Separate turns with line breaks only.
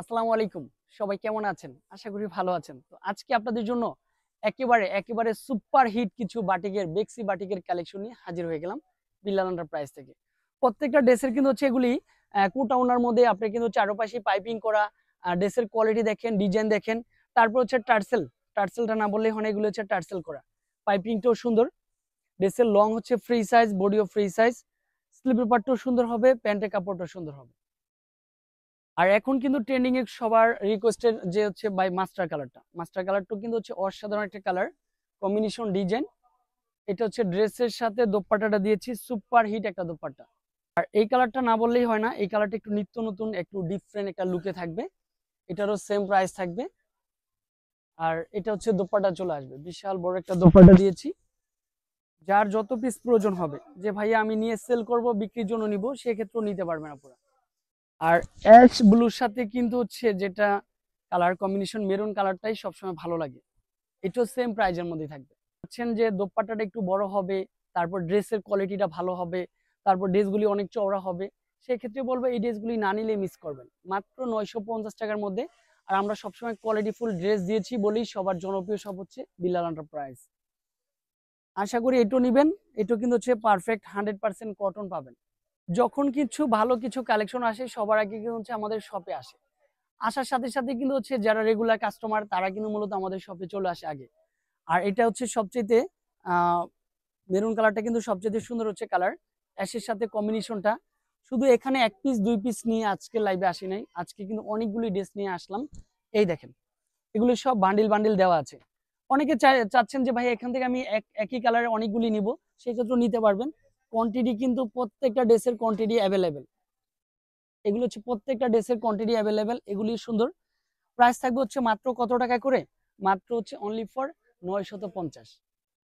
আসসালামু আলাইকুম। সবাই কেমন আছেন? আশা করি ভালো আছেন। তো আজকে আপনাদের জন্য একেবারে সুপার হিট কিছু বাটিকের বেক্সি বাটিকের কালেকশন নিয়ে হাজির হয়ে গেলাম বিল্লাল এন্টারপ্রাইজ থেকে। প্রত্যেকটা ড্রেসের কিন্তু হচ্ছে এগুলি কোটা ওনার মধ্যে আপনি কিন্তু চারপাশে পাইপিং করা, ড্রেসের কোয়ালিটি দেখেন, ডিজাইন দেখেন। তারপর হচ্ছে টার্সেল, টার্সেলটা না বললেই হয় না, এগুলো হচ্ছে টার্সেল করা। পাইপিংটাও সুন্দর। ড্রেসের লং হচ্ছে ফ্রি সাইজ, বডিও ফ্রি সাইজ। স্লিপের পার্টটাও সুন্দর হবে, প্যান্টের কাপড়টাও সুন্দর হবে। আর এখন কিন্তু ট্রেন্ডিং এ সবার রিকোয়েস্টের যে হচ্ছে বাই মাস্টার কালারটা কিন্তু হচ্ছে অসাধারণ একটা কালার কম্বিনেশন ডিজাইন। এটা হচ্ছে ড্রেসের সাথে দোপাট্টাটা দিয়েছি, সুপার হিট একটা দোপাট্টা। আর এই কালারটা না বললেই হয় না, এই কালারটা একটু নিত্য নতুন, একটু ডিফারেন্ট একটা লুকে থাকবে। এটারও সেম প্রাইস থাকবে। আর এটা হচ্ছে দোপাট্টা চলে আসবে, বিশাল বড় একটা দোপাট্টা দিয়েছি। যার যত পিস প্রয়োজন হবে, যে ভাইয়া আমি নিয়ে সেল করব, বিক্রির জন্য নিব, সেক্ষেত্রেও নিতে পারবেন আপনারা। আর অ্যাশ ব্লুর সাথে কিন্তু হচ্ছে যেটা কালার কম্বিনেশন, মেরুন কালারটাই সবসময় ভালো লাগে। এটাও সেম প্রাইজের মধ্যে থাকবে। বলছেন যে দোপাট্টাটা একটু বড় হবে, তারপর ড্রেসের কোয়ালিটিটা ভালো হবে, তারপর ড্রেসগুলি অনেক চওড়া হবে, সেক্ষেত্রে বলবো এই ড্রেসগুলি না নিলে মিস করবেন। মাত্র 950 টাকার মধ্যে। আর আমরা সবসময় কোয়ালিটি ফুল ড্রেস দিয়েছি বলেই সবার জনপ্রিয় সব হচ্ছে বিল্লাল এন্টারপ্রাইজ। আশা করি এটাও নিবেন। এটাও কিন্তু হচ্ছে পারফেক্ট 100% কটন পাবেন। যখন কিছু ভালো কিছু কালেকশন আসে, সবার আগে কিন্তু হচ্ছে আমাদের শপে আসে। আসার সাথে সাথে কিন্তু হচ্ছে যারা রেগুলার কাস্টমার, তারা কিন্তু মূলত আমাদের শপে চলে আসে আগে। আর এটা হচ্ছে সবচেয়ে মেরুন কালারটা কিন্তু সবচেয়ে সুন্দর হচ্ছে কালার, অ্যাশের সাথে কম্বিনেশনটা। শুধু এখানে এক পিস দুই পিস নিয়ে আজকে লাইভে আসি নাই, আজকে কিন্তু অনেকগুলি ড্রেস নিয়ে আসলাম। এই দেখেন, এগুলো সব বান্ডিল বান্ডিল দেওয়া আছে। অনেকে চাচ্ছেন যে ভাই এখান থেকে আমি একই কালারের অনেকগুলি নিব, সেক্ষেত্রে নিতে পারবেন। কোয়ান্টিটি কিন্তু প্রত্যেকটা ড্রেসের কোয়ান্টিটি অ্যাভেলেবেল। এগুলো হচ্ছে প্রত্যেকটা ড্রেসের কোয়ান্টিটি অ্যাভেলেবেল, এগুলি সুন্দর। প্রাইস থাকবে হচ্ছে মাত্র কত টাকা করে? মাত্র হচ্ছে অনলি ফর 950।